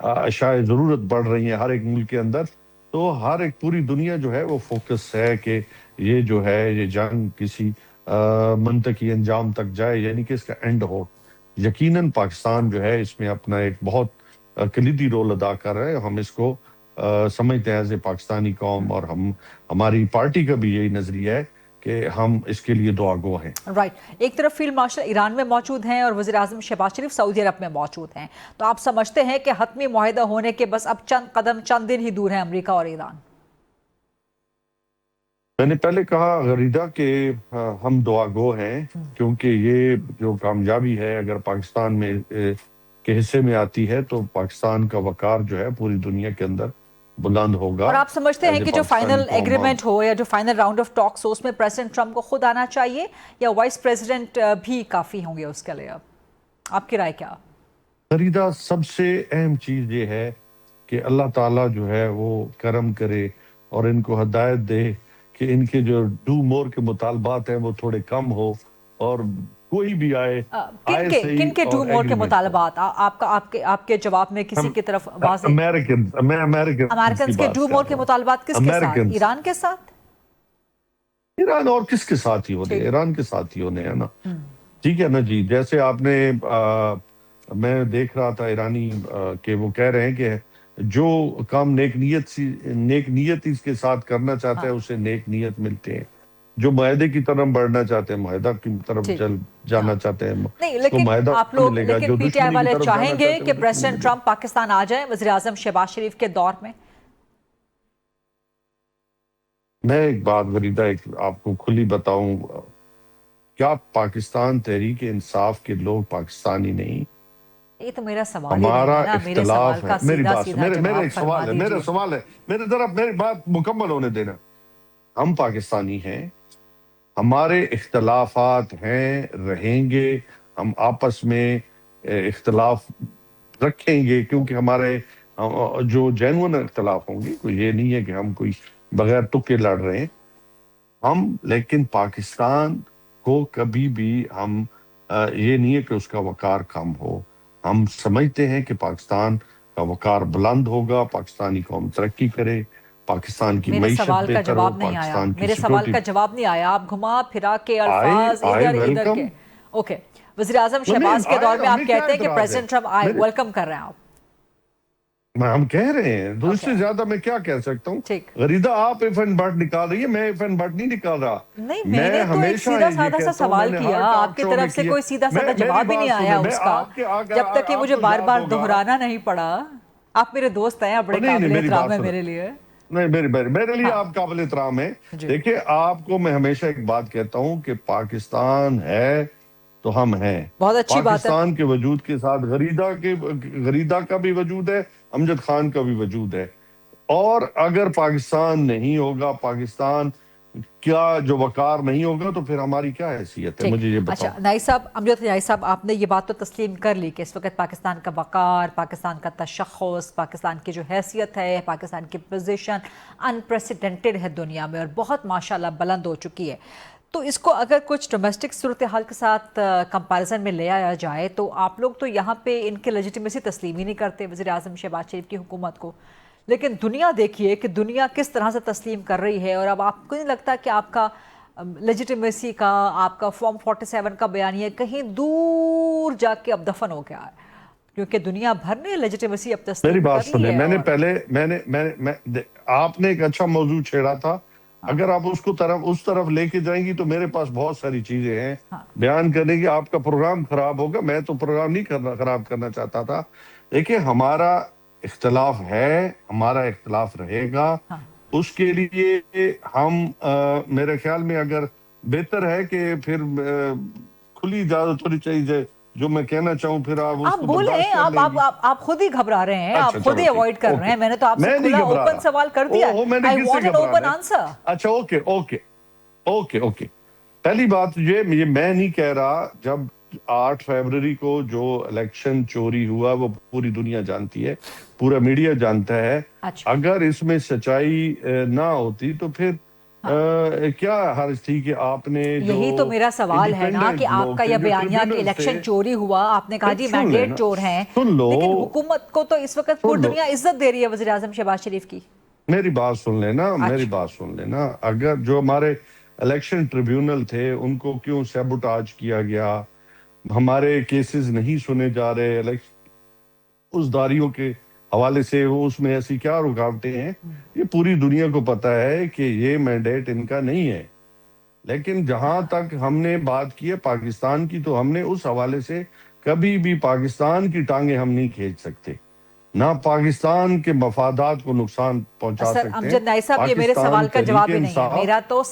اشیاء ضرورت بڑھ رہی ہیں ہر ایک ملک کے اندر، تو ہر ایک پوری دنیا جو ہے وہ فوکس ہے کہ یہ جو ہے یہ جنگ کسی منطقی انجام تک جائے، یعنی کہ اس کا اینڈ ہو۔ یقیناً پاکستان جو ہے اس میں اپنا ایک بہت کلیدی رول ادا کر رہا ہے، ہم اس کو سمجھتے ہیں ایز اے پاکستانی قوم، اور ہماری پارٹی کا بھی یہی نظریہ ہے کہ ہم اس کے لیے دعا گو ہیں۔ رائٹ، ایک طرف فیلڈ مارشل ایران میں موجود ہیں اور وزیر اعظم شہباز شریف سعودی عرب میں موجود ہیں، تو آپ سمجھتے ہیں کہ حتمی معاہدہ ہونے کے بس اب چند دن ہی دور ہیں امریکہ اور ایران؟ میں نے پہلے کہا غریدہ کہ ہم دعا گو ہیں، کیونکہ یہ جو کامیابی ہے اگر پاکستان میں کے حصے میں آتی ہے تو پاکستان کا وقار جو ہے پوری دنیا کے اندر بلند ہوگا۔ اور آپ سمجھتے ہیں کہ جو فائنل ایگریمنٹ ہو یا جو فائنل راؤنڈ آف ٹاکس ہو اس میں پریزیڈنٹ ٹرمپ کو خود آنا چاہیے یا وائس پریزیڈنٹ بھی کافی ہوں گے اس کے لیے؟ آپ کی رائے کیا؟ غریدہ سب سے اہم چیز یہ ہے کہ اللہ تعالیٰ جو ہے وہ کرم کرے اور ان کو ہدایت دے کہ ان کے جو ڈو مور کے مطالبات ہیں وہ تھوڑے کم ہو، اور کوئی بھی آئے کن کے ڈو مور کے مطالبات؟ آپ کے جواب میں کسی کی طرف واضح امریکنز کے ڈو مور کے مطالبات کس کے ساتھ؟ ایران کے ساتھ؟ ایران اور کس کے ساتھ ہی ہونے؟ ایران کے ساتھ ہی ہونے ہیں نا، ٹھیک ہے نا جی۔ جیسے آپ نے میں دیکھ رہا تھا ایرانی کہ وہ کہہ رہے ہیں کہ جو کام نیک نیت اس کے ساتھ کرنا چاہتا ہے اسے نیک نیت ملتے ہیں، جو معاہدے کی طرف بڑھنا چاہتے ہیں معاہدہ کی طرف جانا چاہتے ہیں نہیں، لیکن آپ لوگ لیکن پی ٹی آئی والے چاہیں گے کہ پریزیڈنٹ ٹرمپ پاکستان آ جائیں وزیر اعظم شہباز شریف کے دور میں؟ میں ایک بات غریدہ آپ کو کھلی بتاؤں، کیا پاکستان تحریک انصاف کے لوگ پاکستانی نہیں؟ یہ تو میرا سوال ہے، ہمارا اختلاف ہے، میری بات میرا ایک سوال ہے، میرے طرف میری بات مکمل ہونے دینا۔ ہم پاکستانی ہیں، ہمارے اختلافات ہیں، رہیں گے، ہم آپس میں اختلاف رکھیں گے کیونکہ ہمارے جو جینون اختلاف ہوں گے، کوئی یہ نہیں ہے کہ ہم کوئی بغیر تکے لڑ رہے ہیں ہم، لیکن پاکستان کو کبھی بھی ہم یہ نہیں ہے کہ اس کا وقار کم ہو۔ ہم سمجھتے ہیں کہ پاکستان کا وقار بلند ہوگا، پاکستانی قوم ترقی کرے، پاکستان کی معیشت بہتر ہو، پاکستان کی میرے سوال کا جواب نہیں آیا، آپ گھما پھرا کے الفاظ ادھر کے۔ اوکے، وزیر اعظم شہباز کے دور میں آپ کہتے ہیں کہ پریزیڈنٹ ٹرمپ آئے، ویلکم کر رہے ہیں آپ؟ ہم کہہ رہے ہیں، تو اس سے زیادہ میں کیا کہہ سکتا ہوں؟ غریدہ آپ ایف این بٹ نکال رہی ہے، میں ایف این بٹ نہیں نکال رہا۔ نہیں، میں نے تو ایک سیدھا سادہ سا سوال کیا، آپ کی طرف سے کوئی سیدھا سادہ جواب ہی نہیں آیا اس کا، جب تک کہ مجھے بار بار دہرانا نہیں پڑا۔ آپ میرے دوست ہیں، آپ بڑے قابل احترام ہیں میرے لیے۔ نہیں، میرے لیے آپ قابل احترام ہیں۔ دیکھیں، آپ کو میں ہمیشہ ایک بات کہتا ہوں کہ پاکستان ہے تو ہم ہیں۔ بہت اچھی بات ہے۔ پاکستان کے وجود کے ساتھ غریدہ کا بھی وجود ہے، امجد خان کا بھی وجود ہے، اور اگر پاکستان نہیں ہوگا، پاکستان کیا جو وقار نہیں ہوگا تو پھر ہماری کیا حیثیت ہے؟ مجھے یہ بتاؤ۔ اچھا نائی صاحب، امجد نائی صاحب، آپ نے یہ بات تو تسلیم کر لی کہ اس وقت پاکستان کا وقار، پاکستان کا تشخص، پاکستان کی جو حیثیت ہے، پاکستان کی پوزیشن انپریسیڈنٹڈ ہے دنیا میں اور بہت ماشاءاللہ بلند ہو چکی ہے۔ تو اس کو اگر کچھ ڈومیسٹک صورتحال کے ساتھ کمپیریزن میں لے آیا جائے تو آپ لوگ تو یہاں پہ ان کے لیجیٹیمیسی تسلیم ہی نہیں کرتے وزیر اعظم شہباز شریف کی حکومت کو، لیکن دنیا دیکھیے کہ دنیا کس طرح سے تسلیم کر رہی ہے، اور اب آپ کو نہیں لگتا کہ آپ کا لیجیٹیمیسی کا، آپ کا فارم 47 کا بیانیہ کہیں دور جا کے اب دفن ہو گیا ہے، کیونکہ دنیا بھر نے لیجیٹیمیسی اب تسلیم کر لی ہے؟ میری بات سنیں، میں نے پہلے آپ نے ایک اچھا موضوع چھیڑا تھا، اگر آپ اس طرف لے کے جائیں گی تو میرے پاس بہت ساری چیزیں ہیں بیان کرنے کی، آپ کا پروگرام خراب ہوگا۔ میں تو پروگرام نہیں خراب کرنا چاہتا تھا۔ دیکھیں، ہمارا اختلاف ہے، ہمارا اختلاف رہے گا، اس کے لیے ہم میرے خیال میں اگر بہتر ہے کہ پھر کھلی اجازت ہونی چاہیے، جو میں کہنا چاہوں پھر آپ بولیں، آپ خود ہی گھبرا رہے ہیں، آپ خود ہی اوائڈ کر رہے ہیں۔ میں نے تو آپ سے کھلا اوپن سوال کر دیا، I want an open answer۔ اچھا اوکے، پہلی بات یہ میں نہیں کہہ رہا، جب 8 فروری کو جو الیکشن چوری ہوا وہ پوری دنیا جانتی ہے، پورا میڈیا جانتا ہے، اگر اس میں سچائی نہ ہوتی تو پھر کیا حرج تھی کہ آپ نے یہی تو میرا سوال ہے نا کہ آپ کا یہ بیانیہ کہ الیکشن چوری ہوا، آپ نے کہا جی مینڈیٹ چور ہیں، لیکن حکومت کو تو اس وقت پوری دنیا عزت دے رہی ہے وزیر اعظم شہباز شریف کی. میری بات سن لینا اگر جو ہمارے الیکشن ٹریبیونل تھے ان کو کیوں سیبوٹاج کیا گیا، ہمارے کیسز نہیں سنے جا رہے اس داریوں کے حوالے سے، وہ اس میں ایسی کیا رکاوٹیں ہیں؟ یہ پوری دنیا کو پتا ہے کہ یہ مینڈیٹ ان کا نہیں ہے. لیکن جہاں تک ہم نے بات کی ہے پاکستان کی، تو ہم نے اس حوالے سے کبھی بھی پاکستان کی ٹانگیں ہم نہیں کھینچ سکتے، نہ پاکستان کے مفادات کو نقصان پہنچا سکتے ہیں. امجد نائی صاحب یہ میرے سوال کا جواب ہی نہیں ہے. میرا تو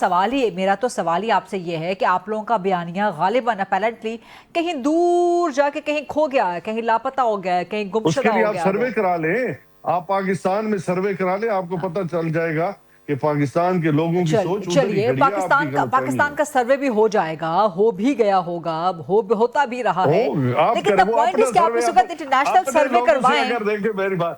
سوال ہی آپ سے یہ ہے کہ آپ لوگوں کا بیانیہ غالباً اپیرنٹلی کہیں دور جا کے کہیں کھو گیا ہے، کہیں لاپتہ ہو گیا ہے، کہیں گمشدہ ہو گیا ہے. اس کے لیے آپ سروے کرا لیں، آپ پاکستان میں سروے کرا لیں، آپ کو پتہ چل جائے گا کہ پاکستان کے لوگوں کی سوچ چلیے پاکستان کا سروے بھی ہو جائے گا، ہو بھی گیا ہوگا، ہوتا بھی رہا ہے، لیکن the point is کہ آپ اس وقت انٹرنیشنل سروے کروائیں،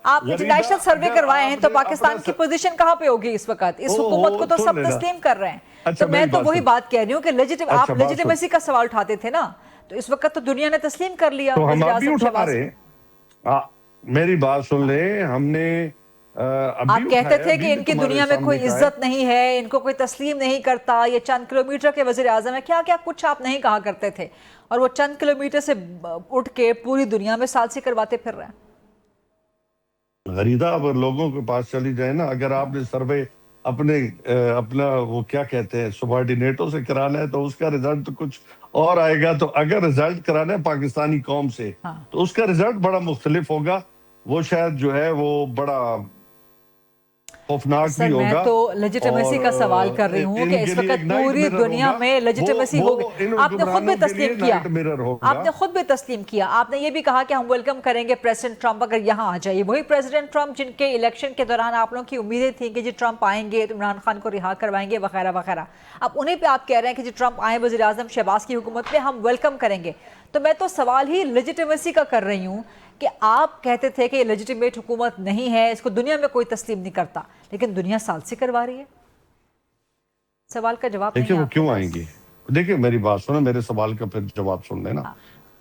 آپ انٹرنیشنل سروے کروائے ہیں تو پاکستان کی پوزیشن کہاں پہ ہوگی اس وقت؟ اس حکومت کو تو سب تسلیم کر رہے ہیں. تو میں تو وہی بات کہہ رہی ہوں کہ آپ لیجیٹیمیسی کا سوال اٹھاتے تھے نا، تو اس وقت تو دنیا نے تسلیم کر لیا. میری بات سن لیں، ہم نے آپ کہتے تھے کہ ان کی دنیا میں کوئی عزت نہیں ہے، ان کو کوئی تسلیم نہیں کرتا، یہ چند کلومیٹر کے وزیر اعظم ہے، کیا کچھ آپ نہیں کہا کرتے تھے، اور وہ چند کلومیٹر سے اٹھ کے پوری دنیا میں سالسی کرواتے پھر رہے ہیں. غریدہ اب لوگوں کے پاس چلی جائے نا، اگر آپ نے سروے اپنا وہ کیا کہتے ہیں سبارڈینیٹوں سے کرانا ہے تو اس کا رزلٹ کچھ اور آئے گا. تو اگر رزلٹ کرانا ہے پاکستانی قوم سے تو اس کا رزلٹ بڑا مختلف ہوگا، وہ شاید جو ہے وہ بڑا خوفناک بھی ہوگا. میں تو لیجیٹیمیسی کا سوال کر رہی ہوں کہ اس وقت پوری دنیا میں لیجیٹیمیسی ہوگی. آپ نے خود بھی تسلیم کیا، آپ نے یہ بھی کہا کہ ہم ویلکم کریں گے پریزیڈنٹ ٹرمپ اگر یہاں آ جائے. وہی پریزیڈنٹ ٹرمپ جن کے الیکشن کے دوران آپ لوگوں کی امیدیں تھیں کہ جی ٹرمپ آئیں گے، عمران خان کو رہا کروائیں گے وغیرہ وغیرہ، اب انہیں پہ آپ کہہ رہے ہیں کہ جی ٹرمپ آئیں وزیر اعظم شہباز کی حکومت میں، ہم ویلکم کریں گے. تو میں تو سوال ہی لیجیٹیمیسی کا کر رہی ہوں کہ آپ کہتے تھے کہ یہ لیجیٹیمیٹ حکومت نہیں ہے، اس کو دنیا میں کوئی تسلیم نہیں کرتا، لیکن دنیا سالسی کروا رہی ہے. سوال کا جواب دیکھیں وہ کیوں آئیں گے؟ دیکھیں میری بات سنیں، میرے سوال کا پھر جواب سن لینا.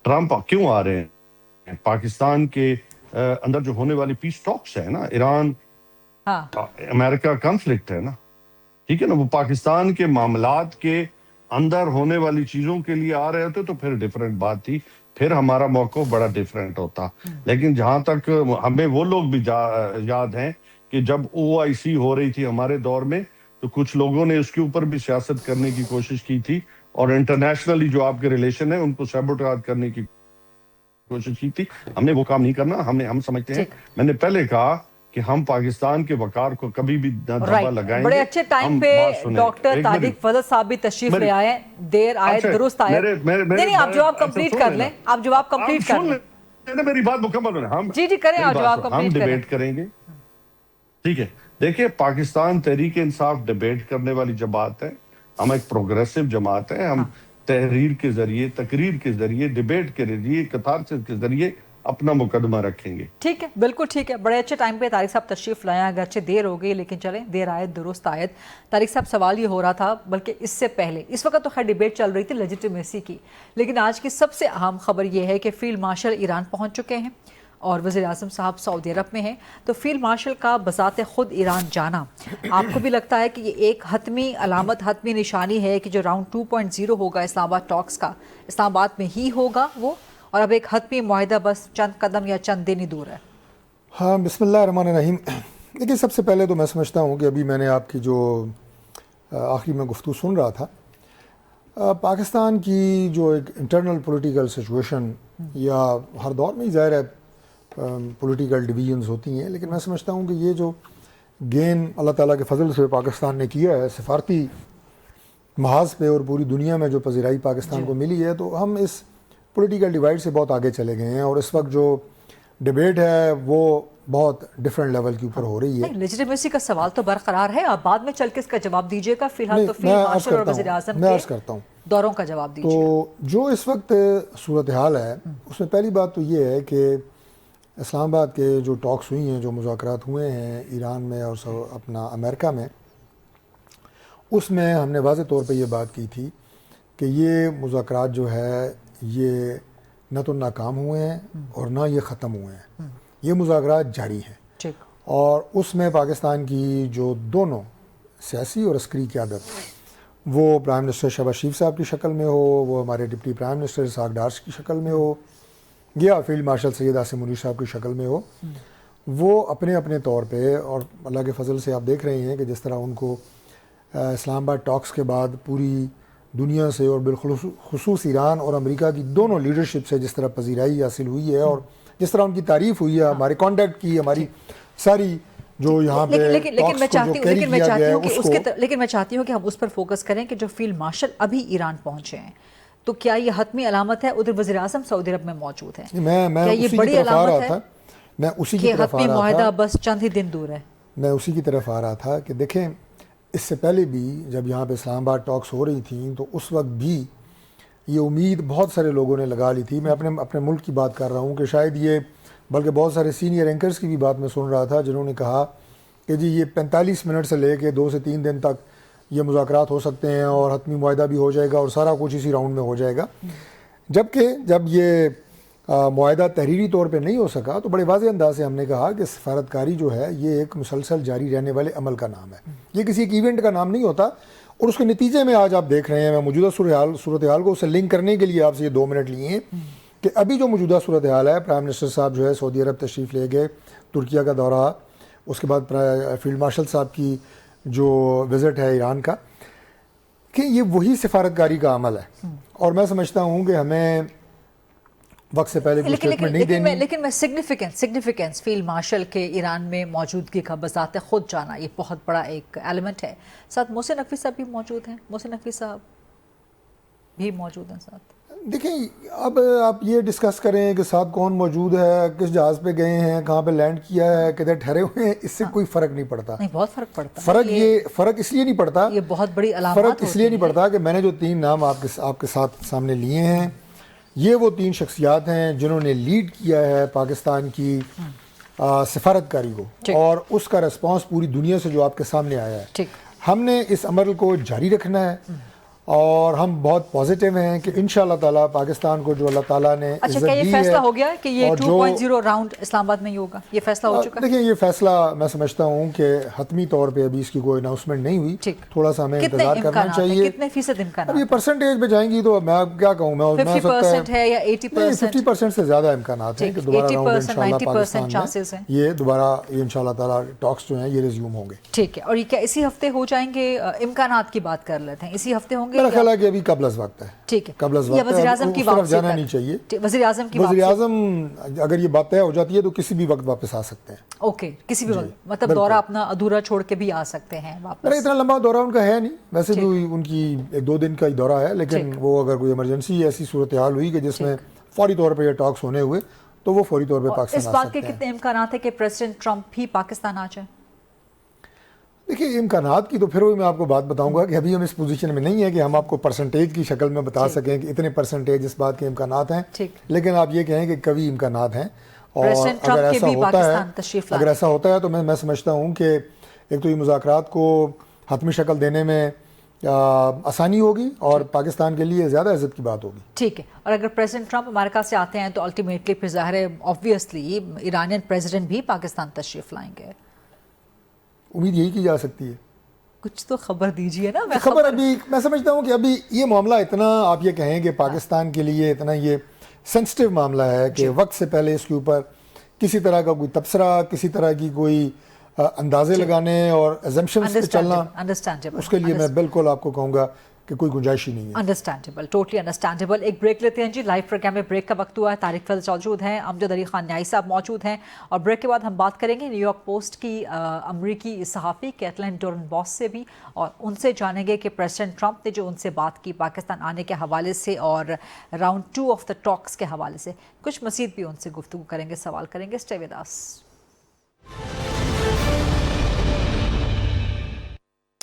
ٹرمپ کیوں آ رہے ہیں؟ پاکستان کے اندر جو ہونے والی پیس ٹاکس ہے نا، ایران امریکہ کنفلکٹ ہے نا، ٹھیک ہے نا، وہ پاکستان کے معاملات کے اندر ہونے والی چیزوں کے لیے آ رہے ہوتے تو پھر ڈیفرنٹ بات تھی، پھر ہمارا موقف بڑا ڈیفرنٹ ہوتا. لیکن جہاں تک ہمیں وہ لوگ بھی یاد ہیں کہ جب OIC ہو رہی تھی ہمارے دور میں تو کچھ لوگوں نے اس کے اوپر بھی سیاست کرنے کی کوشش کی تھی، اور انٹرنیشنلی جو آپ کے ریلیشن ہیں ان کو سیبوٹاج کرنے کی کوشش کی تھی. ہم نے وہ کام نہیں کرنا. ہم سمجھتے ہیں، میں نے پہلے کہا کہ ہم پاکستان کے وقار کو کبھی بھی دھبا لگائیں گے. بڑے اچھے ٹائم پہ ڈاکٹر طارق فضل صاحب بھی تشریف لے آئے، دیر آئے درست آئے. نہیں آپ جواب کمپلیٹ کر لیں، آپ جواب کمپلیٹ کر لیں. میری بات مکمل ہونے، ہم جی کریں، آپ جواب کمپلیٹ کریں. ہم ڈیبیٹ کریں گے، ٹھیک ہے. دیکھیں پاکستان تحریک انصاف ڈیبیٹ کرنے والی جماعت ہے، ہم ایک پروگریسو جماعت ہے. ہم تحریر کے ذریعے، تقریر کے ذریعے، ڈیبیٹ کے ذریعے، کتھارسس کے ذریعے اپنا مقدمہ رکھیں گے. ٹھیک ہے، بالکل ٹھیک ہے. بڑے اچھے ٹائم پہ طارق صاحب تشریف لائیں، اگرچہ دیر ہو گئی لیکن چلیں، دیر آئے درست آئے. طارق صاحب سوال یہ ہو رہا تھا، بلکہ اس سے پہلے اس وقت تو خیر ڈیبیٹ چل رہی تھی لیجیٹیمیسی کی، لیکن آج کی سب سے اہم خبر یہ ہے کہ فیلڈ مارشل ایران پہنچ چکے ہیں اور وزیر اعظم صاحب سعودی عرب میں ہیں. تو فیلڈ مارشل کا بذات خود ایران جانا، آپ کو بھی لگتا ہے کہ یہ ایک حتمی علامت، حتمی نشانی ہے کہ جو راؤنڈ 2.0 ہوگا اسلام آباد ٹاکس کا، اسلام آباد میں ہی ہوگا وہ، اور اب ایک حتمی معاہدہ بس چند قدم یا چند دن ہی دور ہے؟ ہاں، بسم اللہ الرحمن الرحیم. دیکھیے سب سے پہلے تو میں سمجھتا ہوں کہ ابھی میں نے آپ کی جو آخری میں گفتگو سن رہا تھا، پاکستان کی جو ایک انٹرنل پولیٹیکل سچویشن، یا ہر دور میں ہی ظاہر ہے پولیٹیکل ڈویژنز ہوتی ہیں، لیکن میں سمجھتا ہوں کہ یہ جو گین اللہ تعالیٰ کے فضل سے پاکستان نے کیا ہے سفارتی محاذ پہ، اور پوری دنیا میں جو پذیرائی پاکستان کو ملی ہے، تو ہم اس پولیٹیکل ڈیوائڈ سے بہت آگے چلے گئے ہیں، اور اس وقت جو ڈیبیٹ ہے وہ بہت ڈیفرنٹ لیول کے اوپر ہو رہی ہے. لیجیٹیمیسی کا سوال تو برقرار ہے، آپ بعد میں چل کے اس کا جواب دیجیے گا. فی الحال تو فیلڈ مارشل اور وزیر اعظم کے دوروں کا جواب دیجیے. تو جو اس وقت صورتحال ہے اس میں پہلی بات تو یہ ہے کہ اسلام آباد کے جو ٹاکس ہوئی ہیں، جو مذاکرات ہوئے ہیں ایران میں اور اپنا امریکہ میں، اس میں ہم نے واضح طور پہ یہ بات کی تھی کہ یہ مذاکرات جو ہے یہ نہ تو ناکام ہوئے ہیں اور نہ یہ ختم ہوئے ہیں، یہ مذاکرات جاری ہیں، اور اس میں پاکستان کی جو دونوں سیاسی اور عسکری قیادت، وہ پرائم منسٹر شہباز شریف صاحب کی شکل میں ہو، وہ ہمارے deputy prime minister Ishaq Dar کی شکل میں ہو، یا فیلڈ مارشل سید عاصم منیر صاحب کی شکل میں ہو، وہ اپنے اپنے طور پہ، اور اللہ کے فضل سے آپ دیکھ رہے ہیں کہ جس طرح ان کو اسلام آباد ٹاکس کے بعد پوری دنیا سے اور بالخصوص ایران اور امریکہ کی دونوں لیڈرشپ سے جس طرح پذیرائی حاصل ہوئی ہے، اور جس طرح ان کی تعریف ہوئی ہے، ہمارے کانٹیکٹ کی، ہماری ساری جو یہاں پہ لیکن میں چاہتی ہوں کہ ہم اس پر فوکس کریں کہ جو فیلڈ مارشل ابھی ایران پہنچے ہیں، تو کیا یہ حتمی علامت ہے؟ ادھر وزیر اعظم سعودی عرب میں موجود ہیں، میں یہ بڑی علامت ہے میں اسی کی طرف حتمی معاہدہ بس چند ہی دن دور ہے؟ میں اسی کی طرف آ رہا تھا کہ دیکھیں، اس سے پہلے بھی جب یہاں پہ اسلام آباد ٹاکس ہو رہی تھیں تو اس وقت بھی یہ امید بہت سارے لوگوں نے لگا لی تھی، میں اپنے ملک کی بات کر رہا ہوں، کہ شاید یہ، بلکہ بہت سارے سینئر اینکرز کی بھی بات میں سن رہا تھا جنہوں نے کہا کہ جی یہ 45 منٹ سے لے کے 2 سے 3 دن تک یہ مذاکرات ہو سکتے ہیں اور حتمی معاہدہ بھی ہو جائے گا اور سارا کچھ اسی راؤنڈ میں ہو جائے گا، جبکہ جب یہ معاہدہ تحریری طور پہ نہیں ہو سکا تو بڑے واضح انداز سے ہم نے کہا کہ سفارتکاری جو ہے یہ ایک مسلسل جاری رہنے والے عمل کا نام ہے، یہ کسی ایک ایونٹ کا نام نہیں ہوتا، اور اس کے نتیجے میں آج آپ دیکھ رہے ہیں، میں موجودہ صورتحال کو اسے لنک کرنے کے لیے آپ سے یہ 2 منٹ لیے ہیں کہ ابھی جو موجودہ صورتحال ہے، پرائم منسٹر صاحب جو ہے سعودی عرب تشریف لے گئے، ترکیہ کا دورہ، اس کے بعد فیلڈ مارشل صاحب کی جو وزٹ ہے ایران کا، کہ یہ وہی سفارتکاری کا عمل ہے، اور میں سمجھتا ہوں کہ ہمیں وقت سے پہلے کوئی اسٹیٹمنٹ نہیں دینی۔ لیکن میں significance field marshal K Iran میں موجودگی کا بذات خود جانا یہ بہت بڑا ایک ایلیمنٹ ہے۔ ساتھ محسن نقوی صاحب بھی موجود ہیں، محسن نقوی صاحب بھی موجود ہیں ساتھ۔ دیکھیں، اب آپ یہ ڈسکس کریں کہ ساتھ کون موجود ہے، کس جہاز پہ گئے ہیں، کہاں پہ لینڈ کیا ہے، کدھر ٹھہرے ہوئے ہیں، اس سے کوئی فرق نہیں پڑتا۔ نہیں، بہت فرق پڑتا ہے۔ فرق اس لیے نہیں پڑتا، یہ بہت بڑی علامات فرق اس لیے نہیں پڑتا کہ میں نے جو 3 نام آپ کے ساتھ سامنے لیے ہیں، یہ وہ 3 شخصیات ہیں جنہوں نے لیڈ کیا ہے پاکستان کی سفارتکاری کو، اور اس کا ریسپانس پوری دنیا سے جو آپ کے سامنے آیا ہے، ہم نے اس عمل کو جاری رکھنا ہے، اور ہم بہت پازیٹیو ہیں کہ انشاءاللہ تعالیٰ پاکستان کو جو اللہ تعالیٰ نے عزت دی ہے۔ اچھا، کیا یہ فیصلہ ہو گیا ہے کہ یہ 2.0 راؤنڈ اسلام آباد میں ہی ہوگا؟ یہ فیصلہ ہو چکا ہے؟ دیکھیں، یہ فیصلہ میں سمجھتا ہوں کہ حتمی طور پہ ابھی اس کی کوئی اناؤنسمنٹ نہیں ہوئی، تھوڑا سا ہمیں انتظار کرنا چاہیے۔ کتنے فیصد امکانات؟ اب یہ پرسنٹیج پہ جائیں گی تو میں کیا کہوں، میں 50% ہے یا 80%؟ 50% سے زیادہ امکانات ہیں کہ دوبارہ راؤنڈ انشاءاللہ پاکستان میں یہ دوبارہ انشاءاللہ تعالیٰ ٹاکس جو ہیں یہ ریزیوم ہوں گے۔ ٹھیک ہے، اور یہ کیا اسی ہفتے ہو جائیں گے؟ امکانات کی بات کر لیتے ہیں، اسی ہفتے ہوں گے؟ میرا خیال ہے کہ ابھی قبل از وقت ہے، ٹھیک ہے، قبل از وقت ہے، وزیر اعظم کی طرف جانا نہیں چاہیے۔ وزیر اعظم اگر یہ بات طے ہو جاتی ہے تو کسی بھی وقت واپس آ سکتے ہیں۔ اوکے، کسی بھی وقت، مطلب دورہ اپنا ادھورا چھوڑ کے بھی آ سکتے ہیں واپس؟ اتنا لمبا دورہ ان کا ہے نہیں، ویسے بھی ان کی 1-2 دن کا ہی دورہ ہے، لیکن وہ اگر کوئی ایمرجنسی ایسی صورتحال ہوئی کہ جس میں فوری طور پہ یہ ٹاکس ہونے ہوئے تو وہ فوری طور پہ پاکستان آ سکتے ہیں۔ اس بات کے کتنے امکانات ہیں کہ پریزیڈنٹ ٹرمپ بھی پاکستان آ جائیں؟ دیکھیے، امکانات کی تو پھر وہی میں آپ کو بات بتاؤں گا کہ ابھی ہم اس پوزیشن میں نہیں ہے کہ ہم آپ کو پرسنٹیج کی شکل میں بتا سکیں کہ اتنے پرسنٹیج اس بات کے امکانات ہیں، لیکن آپ یہ کہیں کہ کبھی امکانات ہیں، اور اگر ایسا ہوتا ہے تو میں سمجھتا ہوں کہ ایک تو یہ مذاکرات کو حتمی شکل دینے میں آسانی ہوگی اور پاکستان کے لیے زیادہ عزت کی بات ہوگی۔ ٹھیک ہے، اور اگر پریزیڈنٹ ٹرمپ امریکہ سے آتے ہیں تو الٹیمیٹلی پھر ظاہر ہے آبویسلی ایرانین پریزیڈنٹ بھی پاکستان تشریف لائیں گے، امید یہی کی جا سکتی ہے۔ کچھ تو خبر دیجئے نا۔ خبر ابھی میں سمجھتا ہوں کہ ابھی یہ معاملہ اتنا، آپ یہ کہیں کہ پاکستان کے لیے اتنا یہ سینسٹیو معاملہ ہے کہ وقت سے پہلے اس کے اوپر کسی طرح کا کوئی تبصرہ، کسی طرح کی کوئی اندازے لگانے اور ایزمپشنز پہ چلنا، اس کے لیے میں بالکل آپ کو کہوں گا کہ کوئی گنجائش ہی نہیں ہے۔ Understandable, totally understandable. ایک بریک لیتے ہیں جی، لائیو پروگرام میں بریک کا وقت ہوا ہے۔ طارق فیض موجود ہیں، امجد علی خان نیائی صاحب موجود ہیں، اور بریک کے بعد ہم بات کریں گے نیو یارک پوسٹ کی امریکی صحافی کیٹلن ڈورنبوس سے بھی، اور ان سے جانیں گے کہ پریزیڈنٹ ٹرمپ نے جو ان سے بات کی پاکستان آنے کے حوالے سے اور راؤنڈ 2 آف دا ٹاکس کے حوالے سے، کچھ مزید بھی ان سے گفتگو کریں گے، سوال کریں گے۔ Stay with us.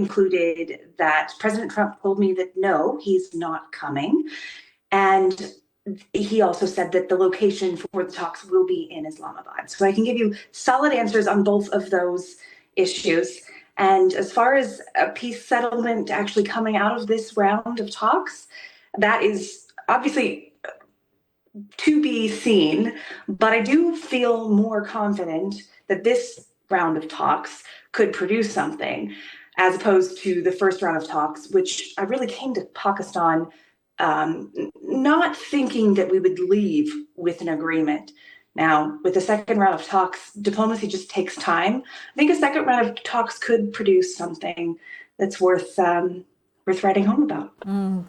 included that President Trump told me that no, he's not coming. And he also said that the location for the talks will be in Islamabad. So I can give you solid answers on both of those issues. And as far as a peace settlement actually coming out of this round of talks, that is obviously to be seen. But I do feel more confident that this round of talks could produce something, as opposed to the first round of talks, which I really came to Pakistan not thinking that we would leave with an agreement. Now, with the second round of talks, diplomacy just takes time. I think a second round of talks could produce something that's worth writing home about.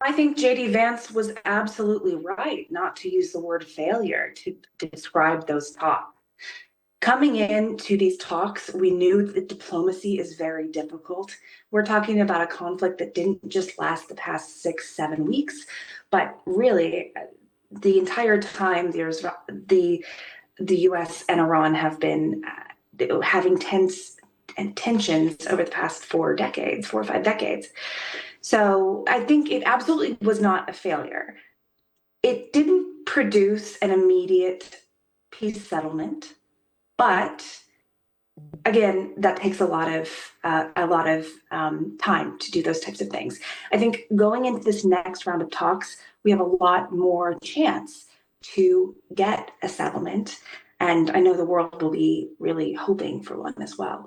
I think J.D. Vance was absolutely right not to use the word failure to describe those talks. Coming into these talks, we knew that diplomacy is very difficult. We're talking about a conflict that didn't just last the past 6-7 weeks, but really the entire time there's the U.S. and Iran have been having tensions over the past 4 or 5 decades. So I think it absolutely was not a failure. It didn't produce an immediate peace settlement, but again, that takes a lot of time to do those types of things. I think going into this next round of talks, we have a lot more chance to get a settlement, and I know the world will be really hoping for one as well.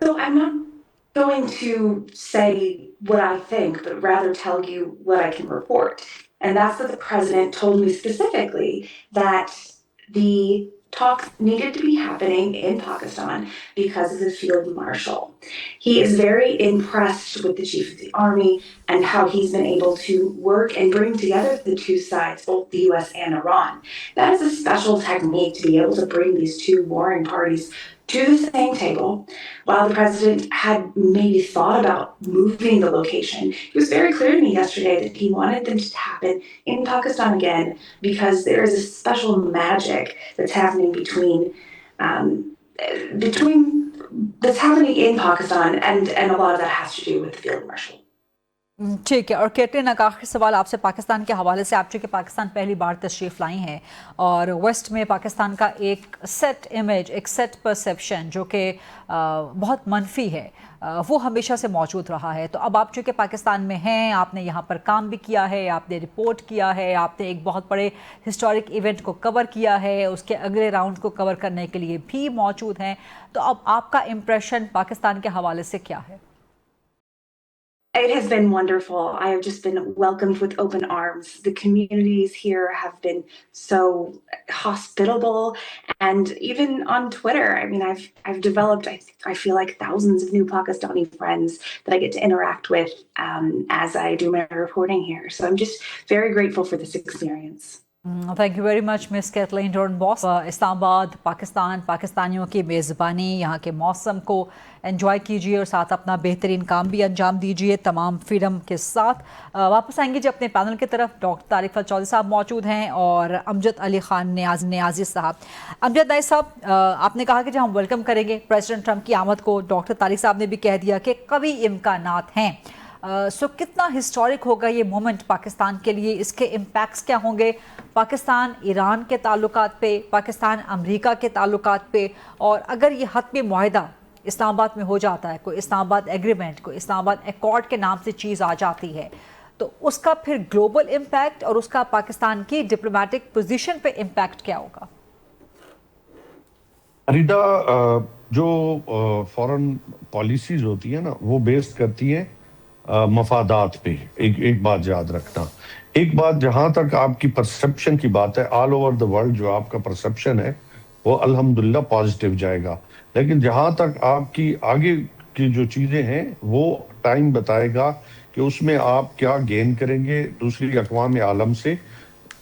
So I'm not going to say what I think, but rather tell you what I can report. And that's that the president told me specifically that the talks needed to be happening in Pakistan because of the field marshal. He is very impressed with the chief of the army and how he's been able to work and bring together the two sides, both the US and Iran. That is a special technique to be able to bring these two warring parties to the same table. While the president had maybe thought about moving the location, he was very clear to me yesterday that he wanted them to happen in Pakistan again because there is a special magic that's happening between that's happening in Pakistan, and a lot of that has to do with the field marshal. ٹھیک ہے. اور کیٹرین ایک آخری سوال آپ سے پاکستان کے حوالے سے. آپ چونکہ پاکستان پہلی بار تشریف لائی ہیں اور ویسٹ میں پاکستان کا ایک سیٹ امیج، ایک سیٹ پرسیپشن جو کہ بہت منفی ہے، وہ ہمیشہ سے موجود رہا ہے. تو اب آپ چونکہ پاکستان میں ہیں، آپ نے یہاں پر کام بھی کیا ہے، آپ نے رپورٹ کیا ہے، آپ نے ایک بہت بڑے ہسٹورک ایونٹ کو کور کیا ہے، اس کے اگلے راؤنڈ کو کور کرنے کے لیے بھی موجود ہیں. تو اب آپ کا امپریشن پاکستان کے حوالے سے کیا ہے؟ It has been wonderful. I have just been welcomed with open arms. The communities here have been so hospitable, and even on Twitter, I mean, I've developed, I feel like, thousands of new Pakistani friends that I get to interact with as I do my reporting here. So I'm just very grateful for this experience. Thank you very much miss Caitlin Dornbos. Islamabad, Pakistan, پاکستانیوں کی میزبانی، یہاں کے موسم کو enjoy کیجیے اور ساتھ اپنا بہترین کام بھی انجام دیجیے تمام فریڈم کے ساتھ. واپس آئیں گے جی اپنے پینل کی طرف. ڈاکٹر طارق فضل چودھری صاحب موجود ہیں اور امجد علی خان نیازی صاحب. امجد نیازی صاحب، آپ نے کہا کہ جب ہم ویلکم کریں گے پریزیڈنٹ ٹرمپ کی آمد کو، ڈاکٹر طارق صاحب نے بھی کہہ دیا کہ قوی امکانات ہیں. سو کتنا ہسٹورک ہوگا یہ مومنٹ پاکستان کے لیے؟ اس کے امپیکٹس کیا ہوں گے پاکستان ایران کے تعلقات پہ، پاکستان امریکہ کے تعلقات پہ؟ اور اگر یہ حتمی معاہدہ اسلام آباد میں ہو جاتا ہے، کوئی اسلام آباد ایگریمنٹ، کوئی اسلام آباد ایکارڈ کے نام سے چیز آ جاتی ہے، تو اس کا پھر گلوبل امپیکٹ اور اس کا پاکستان کی ڈپلومیٹک پوزیشن پہ امپیکٹ کیا ہوگا؟ فریدہ، جو فورن پالیسیز ہوتی ہیں نا، وہ بیس کرتی ہیں مفادات پہ. ایک بات یاد رکھنا، ایک بات جہاں تک آپ کی پرسپشن کی بات ہے، آل اوور دا ورلڈ جو آپ کا پرسپشن ہے وہ الحمدللہ پازیٹیو جائے گا. لیکن جہاں تک آپ کی آگے کی جو چیزیں ہیں وہ ٹائم بتائے گا کہ اس میں آپ کیا گین کریں گے دوسری اقوام عالم سے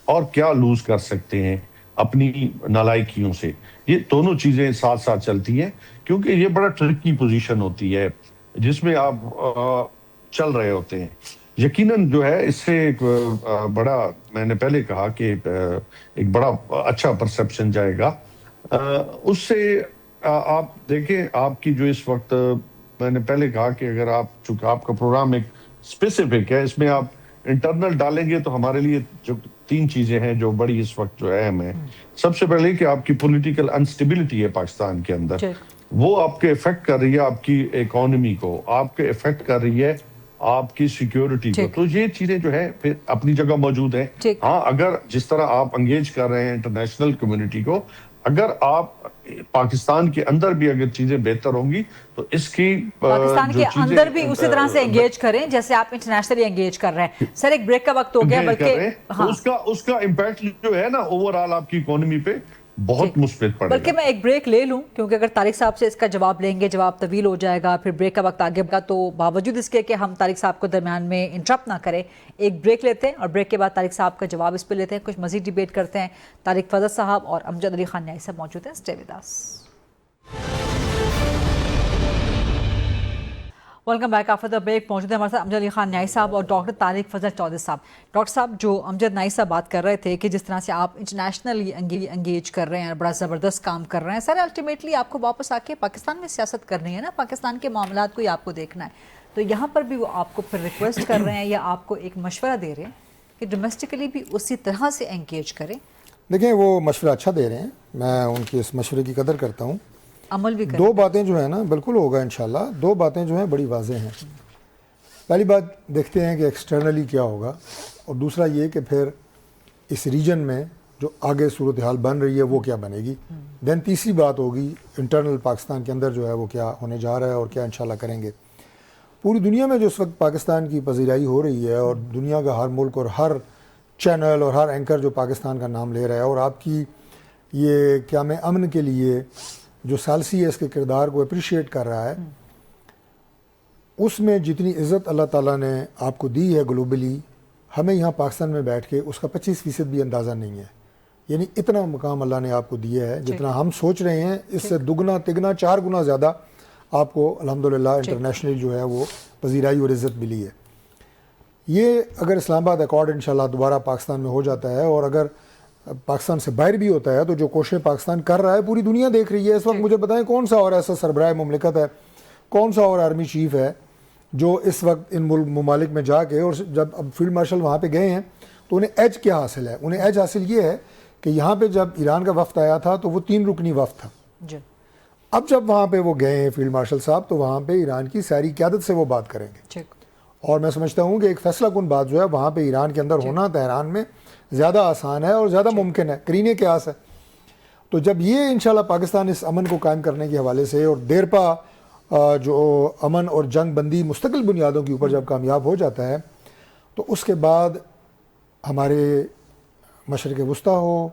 اور کیا لوز کر سکتے ہیں اپنی نالائکیوں سے. یہ دونوں چیزیں ساتھ ساتھ چلتی ہیں کیونکہ یہ بڑا ٹرکی پوزیشن ہوتی ہے جس میں آپ چل رہے ہوتے ہیں. یقیناً جو ہے اس سے ایک بڑا، میں نے پہلے کہا کہ ایک بڑا اچھا پرسپشن جائے گا. اس سے آپ دیکھیں، آپ کی جو اس وقت، میں نے پہلے کہا کہ اگر آپ، چونکہ آپ کا پروگرام ایک اسپیسیفک ہے، اس میں آپ انٹرنل ڈالیں گے تو ہمارے لیے جو 3 چیزیں ہیں جو بڑی اس وقت جو اہم ہیں. سب سے پہلے کہ آپ کی پولیٹیکل انسٹیبلٹی ہے پاکستان کے اندر، وہ آپ کے افیکٹ کر رہی ہے آپ کی اکانومی کو، آپ کے افیکٹ کر رہی ہے آپ کی سیکیورٹی کو. تو یہ چیزیں جو ہے پھر اپنی جگہ موجود ہیں. ہاں، اگر جس طرح آپ انگیج کر رہے ہیں انٹرنیشنل کمیونٹی کو، اگر آپ پاکستان کے اندر بھی اگر چیزیں بہتر ہوں گی تو اس کی پاکستان کے اندر بھی اسی طرح سے انگیج کریں جیسے آپ انٹرنیشنلی انگیج کر رہے ہیں. سر، ایک بریک کا وقت ہو گیا، بلکہ اس کا امپیکٹ جو ہے نا اوور آل آپ کی اکانومی پہ بہت مثبت پڑے گا. بلکہ میں ایک بریک لے لوں کیونکہ اگر طارق صاحب سے اس کا جواب لیں گے جواب طویل ہو جائے گا، پھر بریک کا وقت آگے بڑھا. تو باوجود اس کے کہ ہم طارق صاحب کو درمیان میں انٹرپٹ نہ کریں، ایک بریک لیتے ہیں اور بریک کے بعد طارق صاحب کا جواب اس پہ لیتے ہیں، کچھ مزید ڈیبیٹ کرتے ہیں. طارق فضل صاحب اور امجد علی خان نیازی صاحب موجود ہیں. Stay with us. Welcome back. After the break موجود ہیں ہمارے ساتھ امجد علی خان نیازی صاحب اور ڈاکٹر طارق فضل چودھری صاحب. ڈاکٹر صاحب، جو امجد نیازی صاحب بات کر رہے تھے کہ جس طرح سے آپ انٹرنیشنلی انگیج کر رہے ہیں، بڑا زبردست کام کر رہے ہیں، سر الٹیمیٹلی آپ کو واپس آ کے پاکستان میں سیاست کرنی ہے نا، پاکستان کے معاملات کو ہی آپ کو دیکھنا ہے. تو یہاں پر بھی وہ آپ کو پھر ریکویسٹ کر رہے ہیں یا آپ کو ایک مشورہ دے رہے ہیں کہ ڈومیسٹکلی بھی اسی طرح سے انگیج کریں؟ دیکھیں، وہ مشورہ اچھا دے رہے ہیں، میں ان کی اس مشورے کی قدر کرتا ہوں. عمل بھی کریں. 2 باتیں جو ہیں نا، بالکل ہوگا انشاءاللہ. 2 باتیں جو ہیں بڑی واضح ہیں. پہلی بات دیکھتے ہیں کہ ایکسٹرنلی کیا ہوگا، اور دوسرا یہ کہ پھر اس ریجن میں جو آگے صورتحال بن رہی ہے وہ کیا بنے گی. دین تیسری بات ہوگی انٹرنل پاکستان کے اندر جو ہے وہ کیا ہونے جا رہا ہے اور کیا انشاءاللہ کریں گے. پوری دنیا میں جو اس وقت پاکستان کی پذیرائی ہو رہی ہے اور دنیا کا ہر ملک اور ہر چینل اور ہر اینکر جو پاکستان کا نام لے رہا ہے اور آپ کی یہ قیام امن کے لیے جو ثالثی ہے اس کے کردار کو اپریشیٹ کر رہا ہے، اس میں جتنی عزت اللہ تعالیٰ نے آپ کو دی ہے گلوبلی، ہمیں یہاں پاکستان میں بیٹھ کے اس کا 25% بھی اندازہ نہیں ہے. یعنی اتنا مقام اللہ نے آپ کو دیا ہے، جتنا ہم سوچ رہے ہیں اس سے دگنا تگنا 4 گنا زیادہ آپ کو الحمدللہ انٹرنیشنلی جو ہے وہ پذیرائی اور عزت ملی ہے. یہ اگر اسلام آباد ایکارڈ انشاءاللہ دوبارہ پاکستان میں ہو جاتا ہے اور اگر پاکستان سے باہر بھی ہوتا ہے تو جو کوششیں پاکستان کر رہا ہے پوری دنیا دیکھ رہی ہے اس وقت. مجھے بتائیں کون سا اور ایسا سربراہ مملکت ہے، کون سا اور آرمی چیف ہے جو اس وقت ان ممالک میں جا کے، اور جب اب فیلڈ مارشل وہاں پہ گئے ہیں تو انہیں ایج کیا حاصل ہے؟ انہیں ایج حاصل یہ ہے کہ یہاں پہ جب ایران کا وفد آیا تھا تو وہ 3 رکنی وفد تھا. جی. اب جب وہاں پہ وہ گئے ہیں فیلڈ مارشل صاحب، تو وہاں پہ ایران کی ساری قیادت سے وہ بات کریں گے. ٹھیک. اور میں سمجھتا ہوں کہ ایک فیصلہ کن بات جو ہے وہاں پہ ایران کے اندر ہونا تہران میں زیادہ آسان ہے اور زیادہ ممکن ہے، قرینِ قیاس ہے. تو جب یہ انشاءاللہ پاکستان اس امن کو قائم کرنے کے حوالے سے اور دیرپا جو امن اور جنگ بندی مستقل بنیادوں کے اوپر جب کامیاب ہو جاتا ہے، تو اس کے بعد ہمارے مشرق وسطیٰ ہو،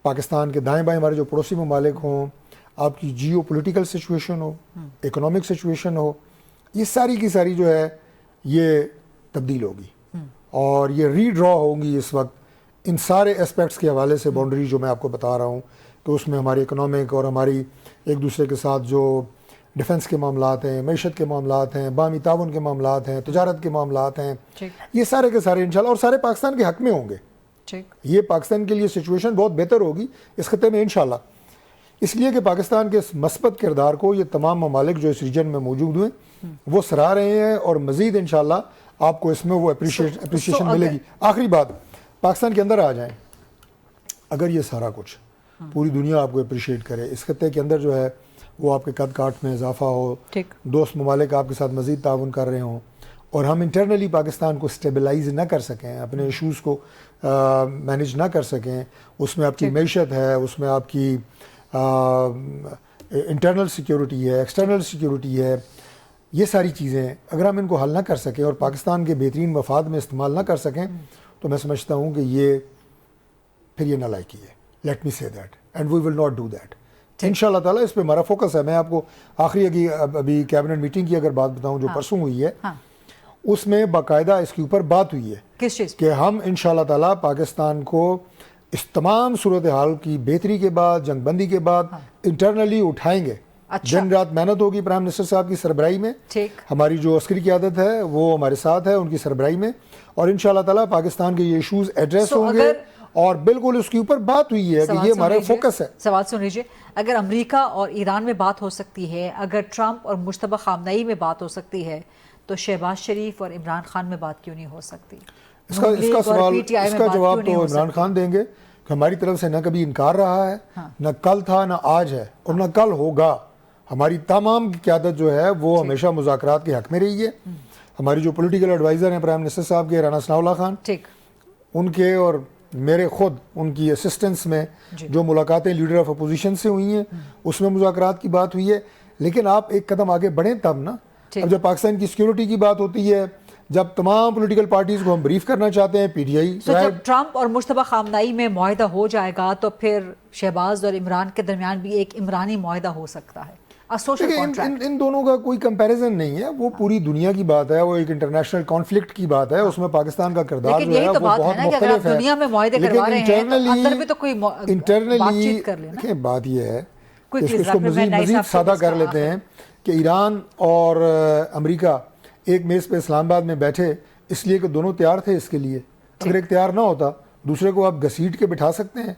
پاکستان کے دائیں بائیں ہمارے جو پڑوسی ممالک ہوں، آپ کی جیو پولیٹیکل سچویشن ہو، اکنامک سچویشن ہو، یہ ساری کی ساری جو ہے یہ تبدیل ہوگی اور یہ ری ڈرا ہوگی اس وقت ان سارے اسپیکٹس کے حوالے سے. باؤنڈری جو میں آپ کو بتا رہا ہوں کہ اس میں ہماری اکنامک اور ہماری ایک دوسرے کے ساتھ جو ڈیفنس کے معاملات ہیں، معیشت کے معاملات ہیں، باہمی تعاون کے معاملات ہیں، تجارت کے معاملات ہیں، یہ سارے کے سارے انشاءاللہ اور سارے پاکستان کے حق میں ہوں گے. یہ پاکستان کے لیے سچویشن بہت بہتر ہوگی اس خطے میں انشاءاللہ، اس لیے کہ پاکستان کے اس مثبت کردار کو یہ تمام ممالک جو اس ریجن میں موجود ہوئے وہ سراہ رہے ہیں، اور مزید انشاءاللہ آپ کو اس میں وہ اپریشیشن ملے گی. آخری بات، پاکستان کے اندر آ جائیں، اگر یہ سارا کچھ پوری دنیا آپ کو اپریشیٹ کرے، اس خطے کے اندر جو ہے وہ آپ کے قد کاٹ میں اضافہ ہو، دوست ممالک آپ کے ساتھ مزید تعاون کر رہے ہوں، اور ہم انٹرنلی پاکستان کو سٹیبلائز نہ کر سکیں، اپنے ایشوز کو مینیج نہ کر سکیں، اس میں آپ کی معیشت ہے، اس میں آپ کی انٹرنل سیکیورٹی ہے، ایکسٹرنل سیکیورٹی ہے، یہ ساری چیزیں اگر ہم ان کو حل نہ کر سکیں اور پاکستان کے بہترین مفاد میں استعمال نہ کر سکیں، تو میں سمجھتا ہوں کہ یہ پھر یہ نالائکی ہے. Let me say that and we will not do that. انشاءاللہ تعالیٰ اس پہ ہمارا فوکس ہے. میں آپ کو آخری ابھی کیبنٹ میٹنگ کی اگر بات بتاؤں جو پرسوں ہوئی ہے، اس میں باقاعدہ اس کے اوپر بات ہوئی ہے کس چیز کہ ہم انشاءاللہ تعالیٰ پاکستان کو اس تمام صورتحال کی بہتری کے بعد، جنگ بندی کے بعد انٹرنلی اٹھائیں گے. دن رات محنت ہوگی پرائم منسٹر صاحب کی سربراہی میں، ہماری جو عسکری قیادت ہے وہ ہمارے ساتھ ہے ان کی سربراہی میں، اور انشاءاللہ تعالیٰ پاکستان کے یہ ایشوز ایڈریس ہوں گے، اور بالکل اس کے اوپر بات ہوئی ہے کہ یہ ہمارا فوکس ہے. سوال سن لیجیے، اگر امریکہ اور ایران میں بات ہو سکتی ہے، اگر ٹرمپ اور مجتبی خامنئی میں بات ہو سکتی ہے، تو شہباز شریف اور عمران خان میں بات کیوں نہیں ہو سکتی؟ اس کا جواب تو عمران خان دیں گے کہ ہماری طرف سے نہ کبھی انکار رہا ہے، نہ کل تھا، نہ آج ہے، اور نہ کل ہوگا. ہماری تمام قیادت جو ہے وہ ہمیشہ مذاکرات کے حق میں رہی ہے. ہماری جو پولیٹیکل ایڈوائزر ہیں پرائم منسٹر صاحب کے، رانا ثناء اللہ خان، ان کے اور میرے خود ان کی اسسٹنس میں جو ملاقاتیں لیڈر آف اپوزیشن سے ہوئی ہیں اس میں مذاکرات کی بات ہوئی ہے. لیکن آپ ایک قدم آگے بڑھیں تب نا. اب جب پاکستان کی سیکیورٹی کی بات ہوتی ہے، جب تمام پولیٹیکل پارٹیز کو ہم بریف کرنا چاہتے ہیں، پی ٹی آئی جب ٹرمپ اور مجتبی خامنئی میں معاہدہ ہو جائے گا تو پھر شہباز اور عمران کے درمیان بھی ایک عمرانی معاہدہ ہو سکتا ہے. ان دونوں کا کوئی کمپیریزن نہیں ہے، وہ پوری دنیا کی بات ہے، وہ ایک انٹرنیشنل کانفلکٹ کی بات ہے، اس میں پاکستان کا کردار جو ہے وہ بہت مختلف ہے. لیکن انٹرنلی دیکھیں بات یہ ہے، اس کو مزید سادہ کر لیتے ہیں کہ ایران اور امریکہ ایک میز پہ اسلام آباد میں بیٹھے اس لیے کہ دونوں تیار تھے اس کے لیے. اگر ایک تیار نہ ہوتا دوسرے کو آپ گھسیٹ کے بٹھا سکتے ہیں.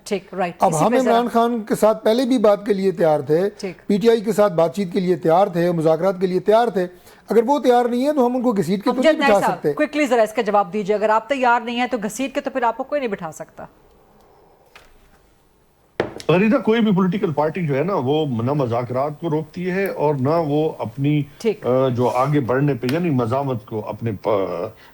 اب ہم عمران خان کے ساتھ پہلے بھی بات کے لیے تیار تھے، پی ٹی آئی کے ساتھ بات چیت کے لیے تیار تھے، مذاکرات کے لیے تیار تھے. اگر وہ تیار نہیں ہے تو ہم ان کو گھسیٹ کے تو نہیں بٹھا سکتے. کوئکلی ذرا اس کا جواب دیجیے، اگر آپ تیار نہیں ہیں تو گھسیٹ کے تو پھر آپ کو کوئی نہیں بٹھا سکتا. غریدہ کوئی بھی پولیٹیکل پارٹی جو ہے نا وہ نہ مذاکرات کو روکتی ہے اور نہ وہ اپنی جو آگے بڑھنے پہ یعنی مزاحمت کو اپنے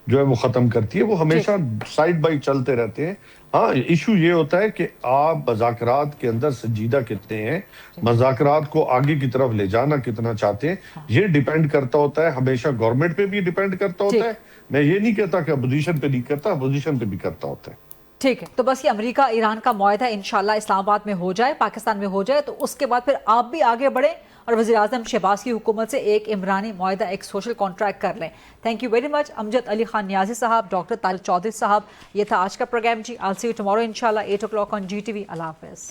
جو ہے وہ ختم کرتی ہے. وہ ہمیشہ سائڈ بائی چلتے رہتے ہیں. ہاں ایشو یہ ہوتا ہے کہ آپ مذاکرات کے اندر سنجیدہ کتنے ہیں، مذاکرات کو آگے کی طرف لے جانا کتنا چاہتے ہیں. یہ ڈیپینڈ کرتا ہوتا ہے ہمیشہ گورنمنٹ پہ بھی ڈیپینڈ کرتا ہوتا ہے. میں یہ نہیں کہتا کہ اپوزیشن پہ نہیں کرتا، اپوزیشن پہ بھی کرتا ہوتا ہے. ٹھیک ہے، تو بس یہ امریکہ ایران کا معاہدہ انشاءاللہ اسلام آباد میں ہو جائے، پاکستان میں ہو جائے، تو اس کے بعد پھر آپ بھی آگے بڑھیں اور وزیر اعظم شہباز کی حکومت سے ایک عمرانی معاہدہ، ایک سوشل کانٹریکٹ کر لیں. Thank you very much Amjad Ali Khan Niazi صاحب، ڈاکٹر طارق چودھری صاحب. یہ تھا آج کا پروگرام جی. I'll see you tomorrow انشاءاللہ 8 o'clock on GTV. اللہ حافظ.